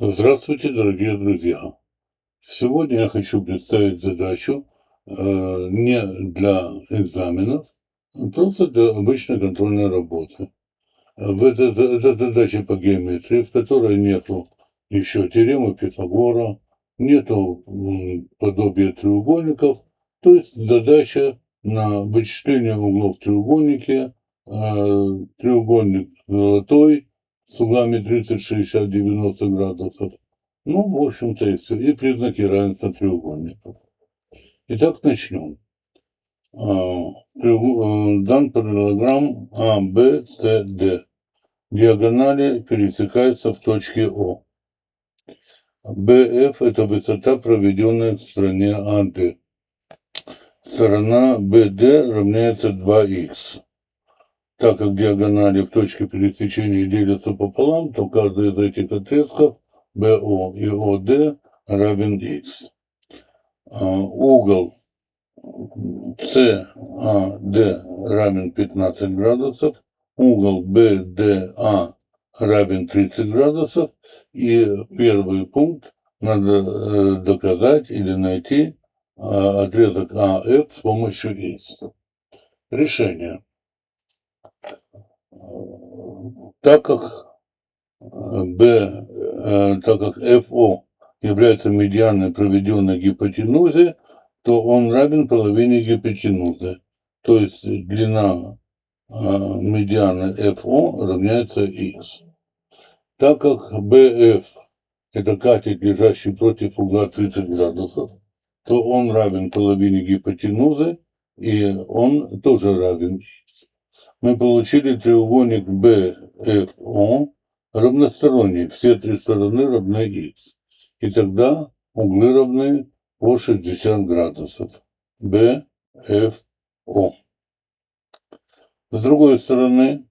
Здравствуйте, дорогие друзья! Сегодня я хочу представить задачу не для экзаменов, а просто для обычной контрольной работы. Это задача по геометрии, в которой нету еще теоремы Пифагора, нету подобия треугольников, то есть задача на вычисление углов в треугольнике, треугольник золотой, с углами 30, 60, 90 градусов. Ну, в общем-то, и все. И признаки равенства треугольников. Итак, начнем. Дан параллелограмм А, Б, С, Д. Диагонали пересекаются в точке О. БФ – это высота, проведенная в стороне АД. Сторона БД равняется 2х. Так как диагонали в точке пересечения делятся пополам, то каждый из этих отрезков БО и ОД равен х. Угол САД равен 15 градусов, угол БДА равен 30 градусов, и первый пункт надо доказать или найти отрезок АФ с помощью х. Решение. Так как FO является медианой проведенной гипотенузе, то он равен половине гипотенузы. То есть длина медианы FO равняется x. Так как BF это катет, лежащий против угла 30 градусов, то он равен половине гипотенузы, и он тоже равен x. Мы получили треугольник BFO равносторонний, все три стороны равны x. И тогда углы равны по 60 градусов. BFO. С другой стороны,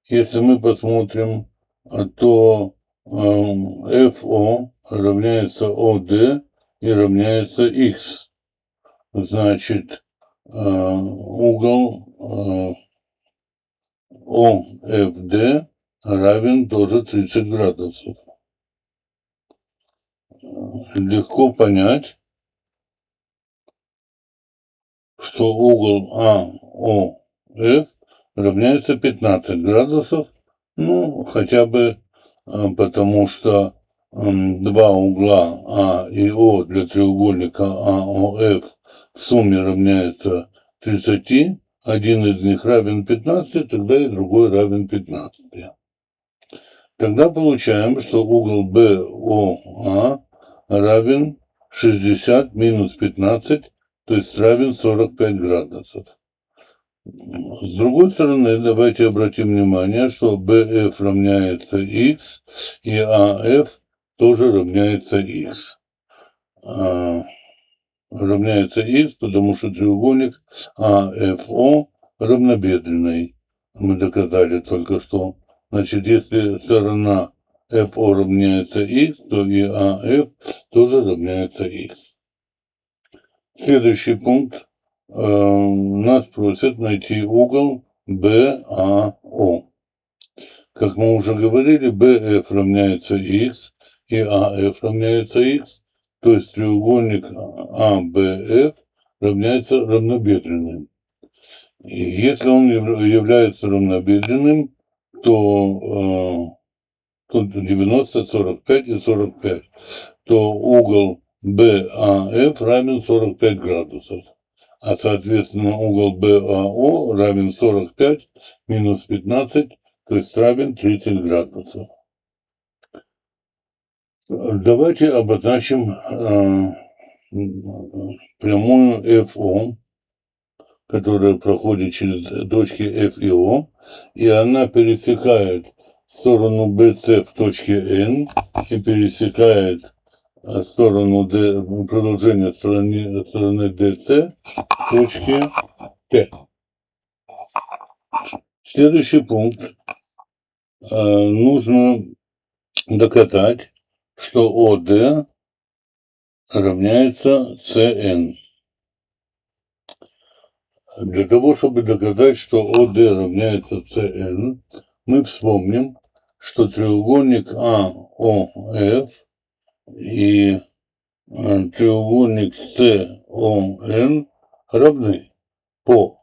если мы посмотрим, то FO равняется OD и равняется x. Значит, угол ОФД равен тоже 30 градусов. Легко понять, что угол АОФ равняется 15 градусов, ну, хотя бы потому что два угла А и О для треугольника АОФ в сумме равняются 30, один из них равен 15, тогда и другой равен 15. Тогда получаем, что угол БОА равен 60 минус 15, то есть равен 45 градусов. С другой стороны, давайте обратим внимание, что BF равняется x, и AF тоже равняется x. Равняется x, потому что треугольник AFO равнобедренный. Мы доказали только что. Значит, если сторона FO равняется x, то и AF тоже равняется x. Следующий пункт. Нас просят найти угол BAO. Как мы уже говорили, BF равняется x и AF равняется x, то есть треугольник ABF равняется равнобедренным. И если он является равнобедренным, то тут 90, 45 и 45, то угол BAF равен 45 градусов. А соответственно угол БАО равен 45 минус 15, то есть равен 30 градусов. Давайте обозначим прямую FO, которая проходит через точки F и O, и она пересекает сторону BC в точке N и пересекает сторону продолжение стороны DC в точке T. Следующий пункт. Нужно доказать, что OD равняется CN. Для того, чтобы доказать, что OD равняется CN, мы вспомним, что треугольник АОФ и треугольник СОН равны по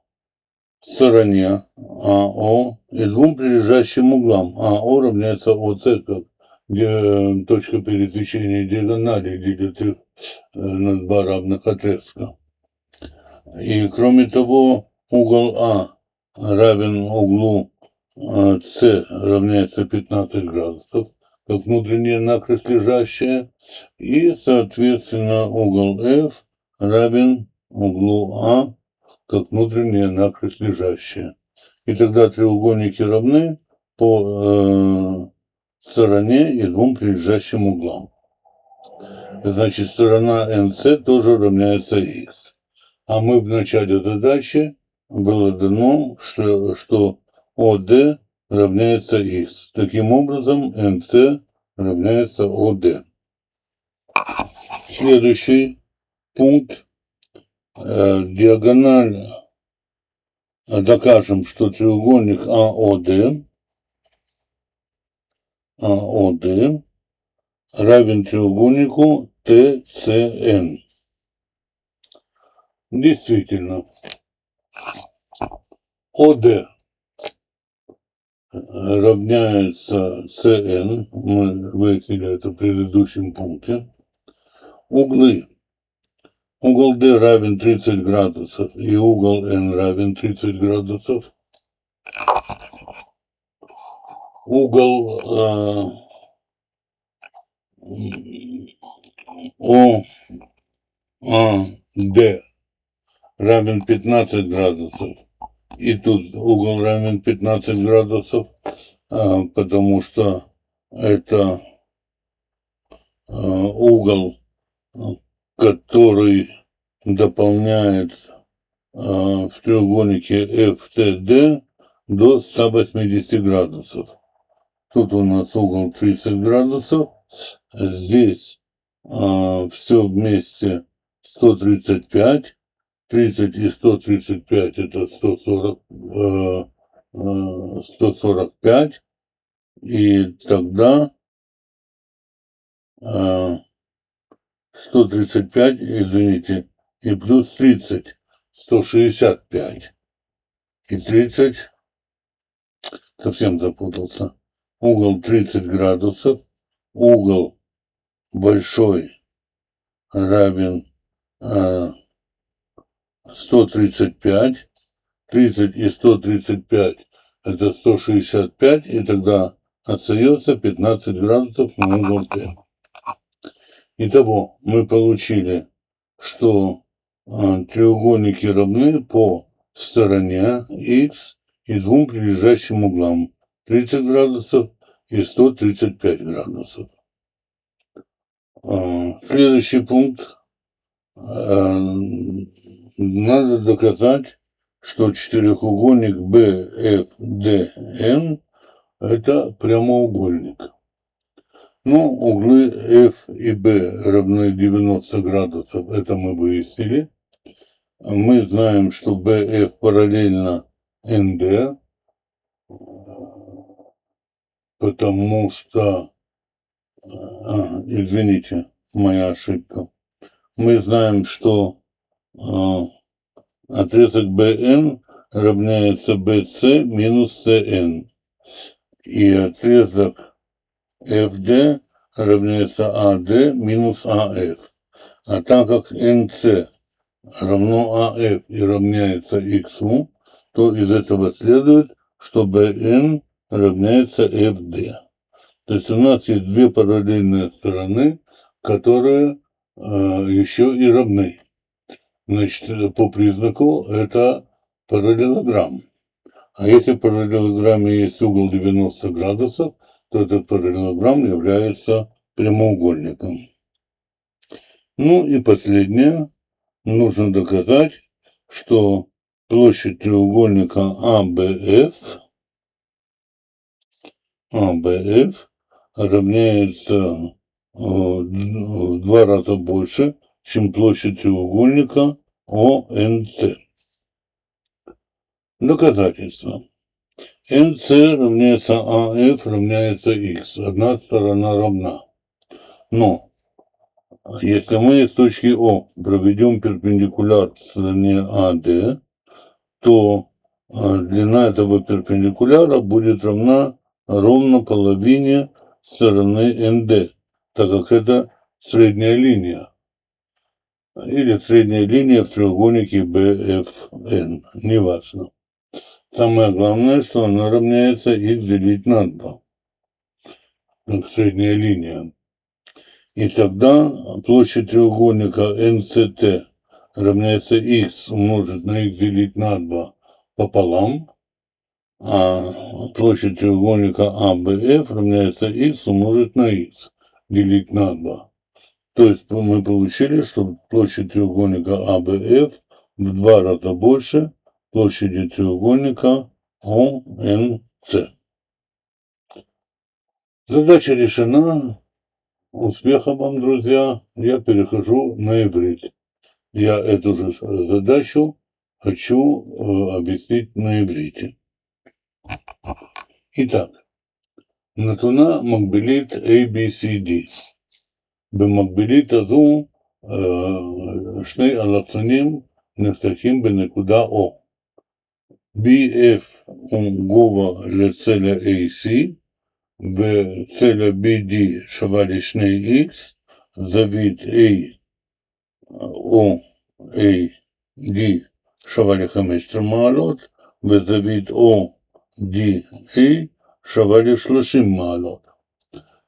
стороне АО и двум прилежащим углам. АО равняется ОС, как где точка пересечения диагонали делит их на два равных отрезка. И кроме того, угол А равен углу С равняется 15 градусов, как внутренняя накрест лежащая, и, соответственно, угол F равен углу А, как внутренняя накрест лежащая. И тогда треугольники равны по стороне и двум прилежащим углам. Значит, сторона NC тоже равняется X. А мы в начале задачи было дано, что OD равняется X. Таким образом, NC равняется OD. Следующий пункт. Диагональ. Докажем, что треугольник AOD равен треугольнику TCN. Действительно, OD равняется CN, мы выяснили это в предыдущем пункте. Угол D равен 30 градусов и угол N равен 30 градусов. Угол OAD равен 15 градусов. И тут угол равен 15 градусов, потому что это угол, который дополняет в треугольнике FTD до 180 градусов. Тут у нас угол 30 градусов, здесь все вместе 135. 30 и 135 это 145, и тогда 135, извините, и плюс 30, 165, и 30, совсем запутался, угол 30 градусов, угол большой равен 135, 30 и 135 это 165, и тогда остается 15 градусов на угол Т. Итого мы получили, что треугольники равны по стороне X и двум прилежащим углам 30 градусов и 135 градусов. Следующий пункт. Надо доказать, что четырехугольник BFDN это прямоугольник. Ну, углы F и B равны 90 градусов, это мы выяснили. Мы знаем, что BF параллельно ND, потому что, извините, моя ошибка. Мы знаем, что отрезок BN равняется BC минус CN. И отрезок FD равняется AD минус AF. А так как NC равно AF и равняется XU, то из этого следует, что BN равняется FD. То есть у нас есть две параллельные стороны, которые еще и равны. Значит, по признаку это параллелограмм. А если в параллелограмме есть угол 90 градусов, то этот параллелограмм является прямоугольником. Ну и последнее. Нужно доказать, что площадь треугольника ABF равняется в 2 раза больше, чем площадь треугольника ОНЦ. Доказательство. NC равняется AF равняется X. Одна сторона равна. Но если мы из точки О проведем перпендикуляр стороне AD, то длина этого перпендикуляра будет равна ровно половине стороны ND, так как это средняя линия. Или средняя линия в треугольнике BFN, неважно. Самое главное, что она равняется x делить на 2, как средняя линия. И тогда площадь треугольника NCT равняется x умножить на x делить на 2 пополам, а площадь треугольника ABF равняется x умножить на x делить на 2. То есть мы получили, что площадь треугольника ABF в 2 раза больше площади треугольника ONC. Задача решена. Успехов вам, друзья. Я перехожу на иврит. Я эту же задачу хочу объяснить на иврите. Итак, נתונה מקבילית ABCD. במקבילית הזו שני אלכסונים נחתכים בנקודה O. BF הוא גובה לצלע AC וצלע BD שווה ל2X, זווית AOAD שווה ל15 מעלות וזווית ODA שווה ל30 מעלות.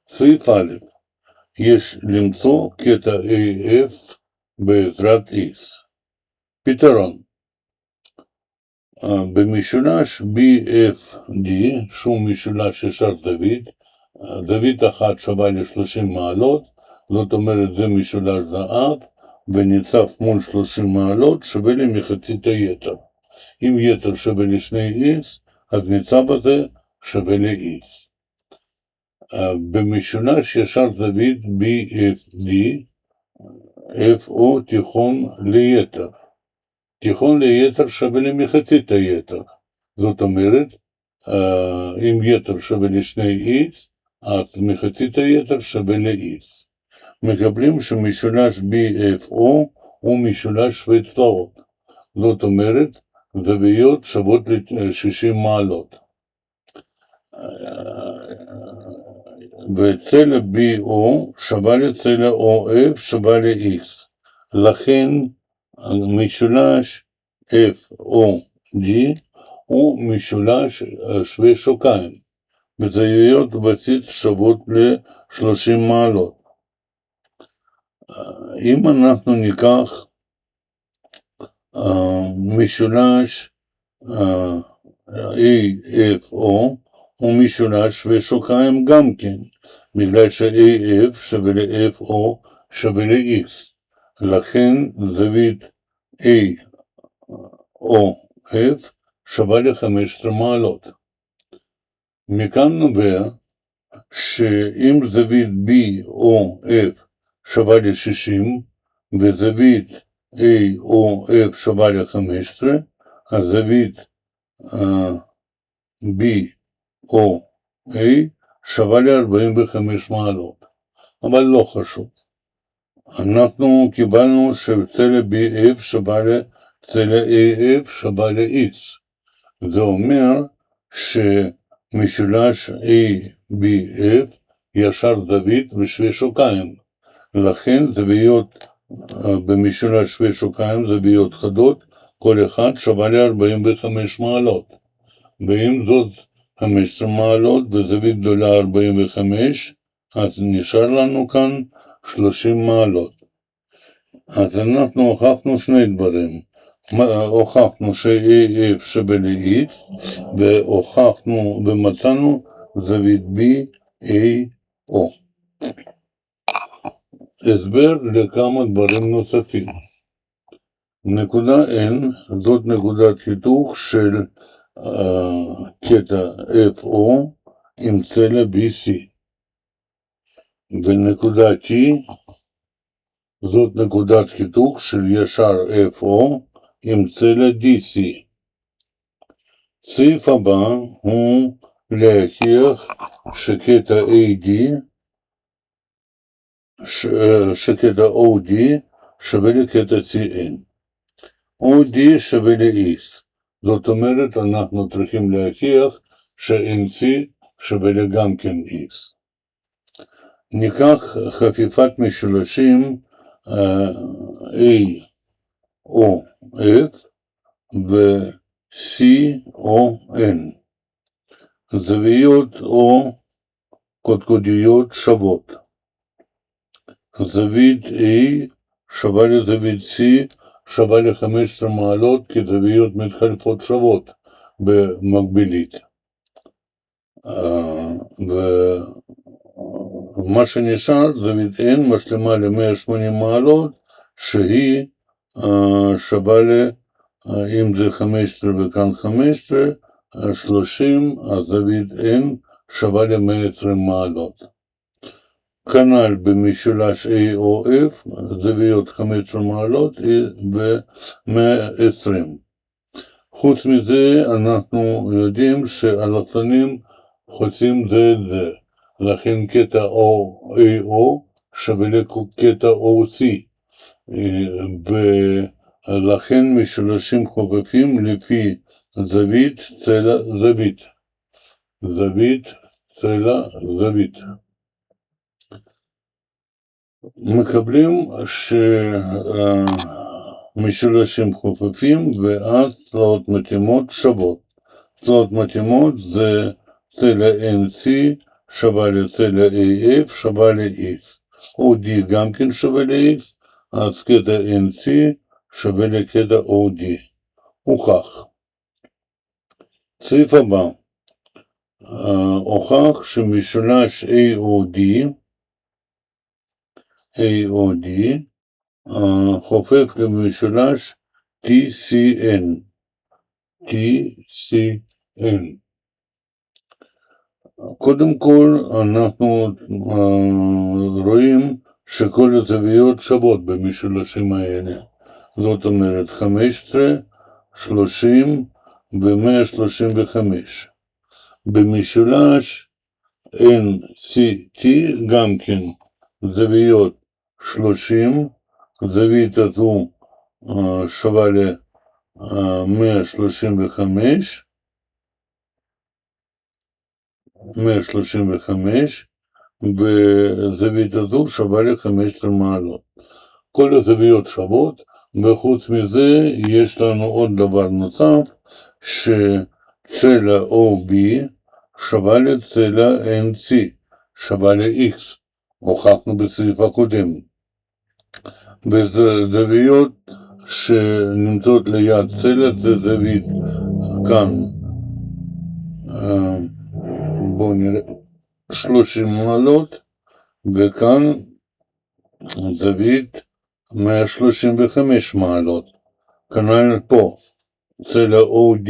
סעיף א', יש למצוא קטע AF בעזרת X. פתרון, במשולש BFD, שהוא משולש ישר זווית, זווית אחת שווה ל30 מעלות, זאת אומרת זה משולש זהב, וניצב מול 30 מעלות שווה למחצית היתר. אם יתר שווה ל2x, אז ניצב הזה שווה ל-x. במשולש ישר זווית BFD, FO תיכון ליתר. תיכון ליתר שווה למחצית היתר. זאת אומרת, אם יתר שווה ל2x, אז מחצית היתר שווה ל-x. מקבלים שמשולש BFO הוא משולש שווה צלעות. זאת אומרת, זוויות שוות ל60 מעלות. וצלע BO שווה לצלע OF שווה ל-X. לכן משולש FOD הוא משולש שווה שוקיים, וזוויות בסיס שוות ל30 מעלות. אם אנחנו ניקח משולש AFO, הוא משולש שווה שוקיים גם כן, בגלל ש-AF שווה ל-FO שווה ל-X. לכן זווית AOF שווה ל15 מעלות. מכאן נובע שאם זווית BOF שווה ל60 וזווית AOF שווה ל15, אז זווית BOA שווה ל45 מעלות. אבל לא חשוב. אנחנו קיבלנו שצלע BF שווה לצלע AF שווה ל-X. זה אומר שמשולש ABF ישר זווית ושווה שוקיים. לכן זוויות במשולש שווה שוקיים, זוויות חדות, כל אחד שווה ל45 מעלות. ואם זאת 15 מעלות וזווית גדולה 45, אז נשאר לנו כאן 30 מעלות. אז אנחנו הוכחנו שני דברים. הוכחנו ש-AF שווה ל-X, והוכחנו ומצאנו זווית BAO. הסבר לכמה דברים נוספים. נקודה N זאת נקודת חיתוך של קטע FO עם צלע BC. ונקודה T זאת נקודת חיתוך של ישר FO עם צלע DC. הסעיף הבא הוא להוכיח שקטע AD, שקטע OD שווה לקטע CN. OD שווה ל-X. זאת אומרת, אנחנו צריכים להוכיח ש-NC שווה גם כן X. ניקח חפיפת משולשים A או F ו-C או N. זוויות או קודקודיות שוות. זווית A שווה לזווית C שווה ל-15 מעלות, כי זוויות מתחלפות שוות במקבילית. ומה שנשאר, זווית N משלימה ל-180 מעלות, שהיא שווה אם זה 15 וכאן 15, 30, אז זווית N שווה ל-120 מעלות. כנ"ל במשולש A או F, זוויות 15 מעלות ו-120. חוץ מזה, אנחנו יודעים שהלחצנים חוצים זה את זה, לכן קטע AO שווה לקטע OC, ולכן משולשים חופפים לפי זווית צלע זווית. זווית צלע זווית. מקבלים שמשולשים חופפים ואז צלעות מתאימות שוות. צלעות מתאימות זה צלע NC שווה לצלע AF שווה ל-X. OD גם כן שווה ל-X, אז קטע NC שווה לקטע OD. הוכח. סעיף הבא. הוכח שמשולש AOD חופף למשולש TCN. קודם כל אנחנו רואים שכל הזוויות שוות במשולשים האלה. זאת אומרת 15, 30 ו-135. במשולש NCT גם כן זוויות 30, זווית הזו שווה ל-135, וזווית הזו שווה ל-15 מעלות. כל הזוויות שוות, וחוץ מזה יש לנו עוד דבר נוסף, שצלע OB שווה לצלע NC, שווה ל-X. הוכחנו בסעיף הקודם. וזוויות שנמצאות ליד צלע זה זווית כאן, בואו נראה, 30 מעלות, וכאן זווית 135 מעלות. כנ"ל פה, צלע OD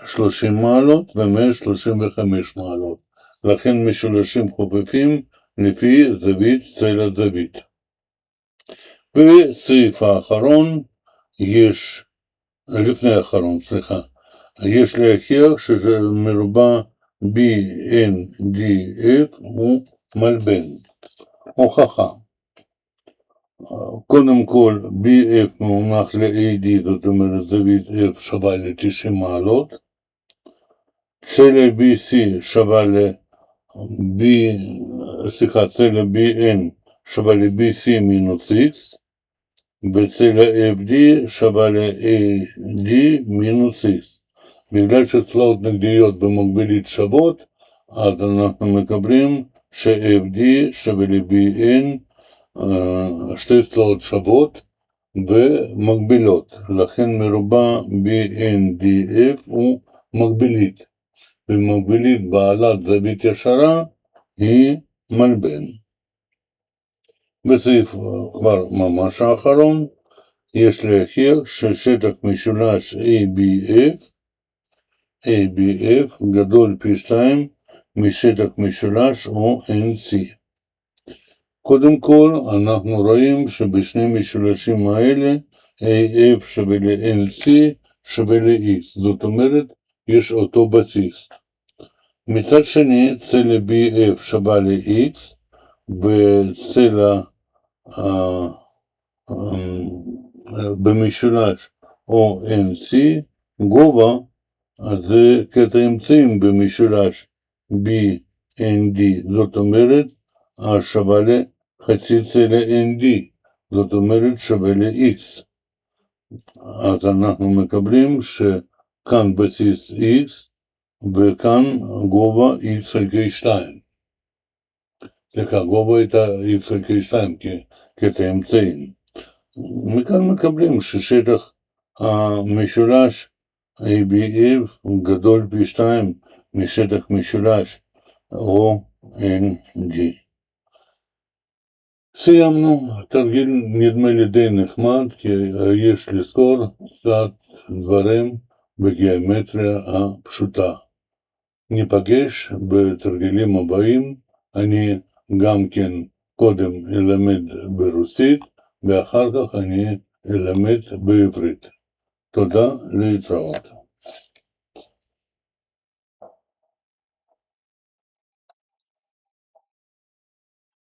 30 מעלות ו-135 מעלות. לכן משולשים חופפים לפי זווית צלע זווית. בסעיף האחרון יש, לפני האחרון, יש להוכיח שזה מרובע BNDF הוא מלבן. הוכחה. קודם כל BF מונח ל-AD, זאת אומרת זווית F שווה ל-90 מעלות. צלע BC שווה צלע BN שווה ל-BC מינוס X, וצלע FD שווה ל-AD מינוס X. בגלל שצלעות נגדיות במקבילית שוות, אז אנחנו מקבלים ש-FD שווה ל-BN, שתי צלעות שוות ומקבילות. לכן מרובע BNDF הוא מקבילית, ומקבילית בעלת זווית ישרה היא מלבן. בסעיף כבר ממש האחרון, יש להוכיח ששטח משולש ABF גדול פי 2 משטח משולש או NC. קודם כל אנחנו רואים שבשני משולשים האלה AF שווה ל-NC שווה ל-X. זאת אומרת יש אותו בסיס. מצד שני, צלע BF שווה ל-X, וצלע במשולש ONC, גובה, אז זה קטע אמצעים במשולש BND, זאת אומרת, שווה לחצי צלע ND, זאת אומרת שווה ל-X. אז אנחנו מקבלים שכאן בסיס X, וכאן גובה X חלקי 2. סליחה, גובה הייתה X חלקי 2 כקטע אמצעים. מכאן מקבלים ששטח המשולש ABF הוא גדול פי 2 משטח משולש ONG. סיימנו, תרגיל נדמה לי די נחמד, כי יש לזכור קצת דברים בגיאומטריה הפשוטה. ניפגש בתרגילים הבאים, אני גם כן קודם אלמד ברוסית, ואחר כך אני אלמד בעברית. תודה, להתראות.